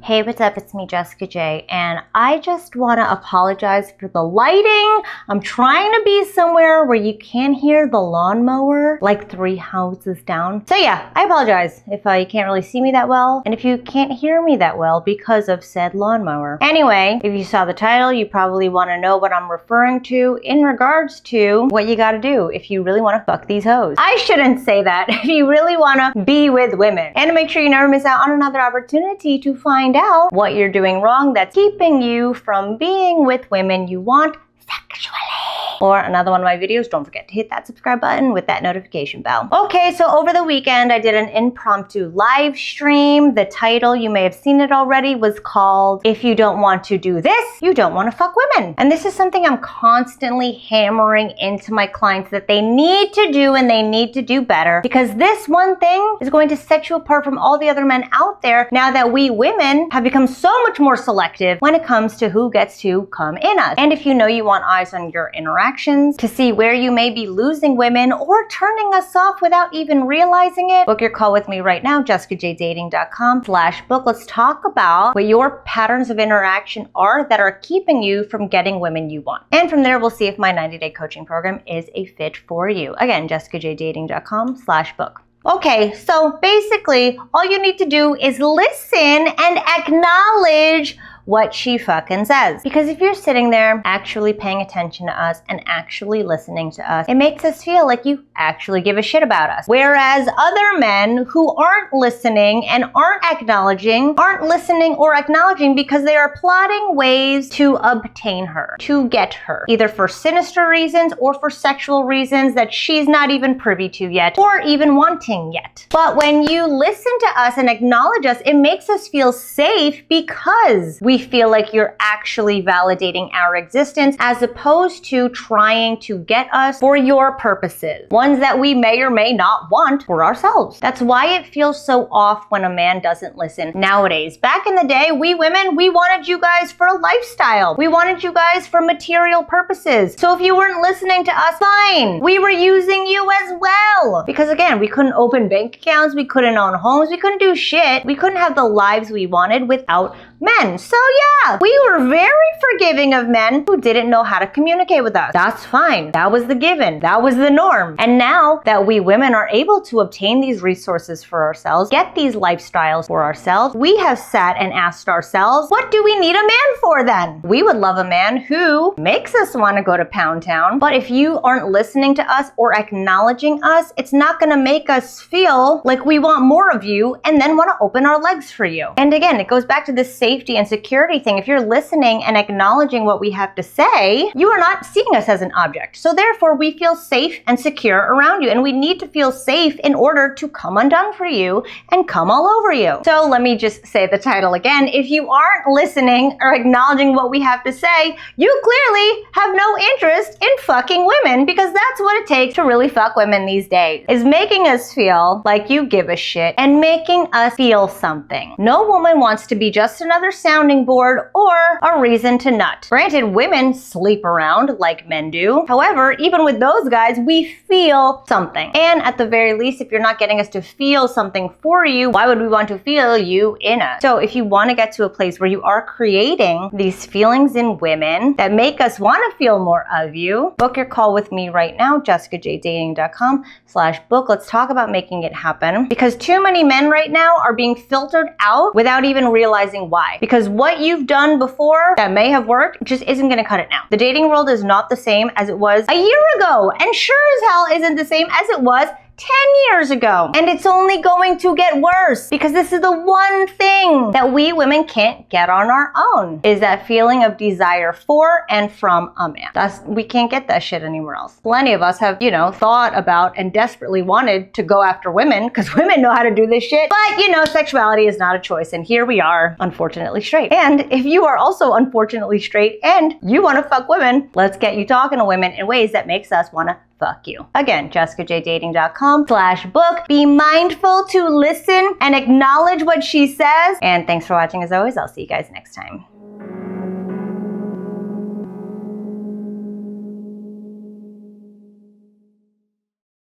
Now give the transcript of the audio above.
Hey, what's up? It's me, Jessica J, and I just want to apologize for the lighting. I'm trying to be somewhere where you can hear the lawnmower like 3 houses down. So yeah, I apologize if you can't really see me that well, and if you can't hear me that well because of said lawnmower. Anyway, if you saw the title, you probably want to know what I'm referring to in regards to what you gotta do if you really want to fuck these hoes. I shouldn't say that. If you really want to be with women, and to make sure you never miss out on another opportunity to find out what you're doing wrong that's keeping you from being with women you want sexually. Or another one of my videos, don't forget to hit that subscribe button with that notification bell. Okay, so over the weekend, I did an impromptu live stream. The title, you may have seen it already, was called, If You Don't Want to Do This, You Don't Want to Fuck Women. And this is something I'm constantly hammering into my clients that they need to do and they need to do better, because this one thing is going to set you apart from all the other men out there now that we women have become so much more selective when it comes to who gets to come in us. And if you know you want eyes on your interactions to see where you may be losing women or turning us off without even realizing it, book your call with me right now, jessicajdating.com/book. Let's talk about what your patterns of interaction are that are keeping you from getting women you want. And from there, we'll see if my 90-day coaching program is a fit for you. Again, jessicajdating.com/book. Okay, so basically, all you need to do is listen and acknowledge what she fucking says. Because if you're sitting there actually paying attention to us and actually listening to us, it makes us feel like you actually give a shit about us. Whereas other men who aren't listening and aren't listening or acknowledging because they are plotting ways to obtain her, to get her, either for sinister reasons or for sexual reasons that she's not even privy to yet or even wanting yet. But when you listen to us and acknowledge us, it makes us feel safe because we feel like you're actually validating our existence as opposed to trying to get us for your purposes, ones that we may or may not want for ourselves. That's why it feels so off when a man doesn't listen nowadays. Back in the day, we women, we wanted you guys for a lifestyle. We wanted you guys for material purposes. So if you weren't listening to us, fine. We were using you as well. Because again, we couldn't open bank accounts, we couldn't own homes, we couldn't do shit. We couldn't have the lives we wanted without men. So yeah, we were very forgiving of men who didn't know how to communicate with us. That's fine. That was the given. That was the norm. And now that we women are able to obtain these resources for ourselves, get these lifestyles for ourselves, we have sat and asked ourselves, what do we need a man for then? We would love a man who makes us want to go to Pound Town, but if you aren't listening to us or acknowledging us, it's not going to make us feel like we want more of you and then want to open our legs for you. And again, it goes back to this safety and security thing. If you're listening and acknowledging what we have to say, you are not seeing us as an object. So therefore, we feel safe and secure around you. And we need to feel safe in order to come undone for you and come all over you. So let me just say the title again. If you aren't listening or acknowledging what we have to say, you clearly have no interest in fucking women, because that's what it takes to really fuck women these days, is making us feel like you give a shit and making us feel something. No woman wants to be just another sounding board or a reason to nut. Granted, women sleep around like men do. However, even with those guys, we feel something. And at the very least, if you're not getting us to feel something for you, why would we want to feel you in us? So if you want to get to a place where you are creating these feelings in women that make us want to feel more of you, book your call with me right now, jessicajdating.com/book. Let's talk about making it happen, because too many men right now are being filtered out without even realizing why. Because what you've done before that may have worked just isn't going to cut it now. The dating world is not the same as it was a year ago, and sure as hell isn't the same as it was 10 years ago. And it's only going to get worse, because this is the one thing that we women can't get on our own, is that feeling of desire for and from a man. We can't get that shit anywhere else. Plenty of us have, thought about and desperately wanted to go after women, because women know how to do this shit. But, sexuality is not a choice. And here we are, unfortunately straight. And if you are also unfortunately straight and you want to fuck women, let's get you talking to women in ways that makes us want to fuck you. Again, jessicajdating.com/book. Be mindful to listen and acknowledge what she says. And thanks for watching as always. I'll see you guys next time.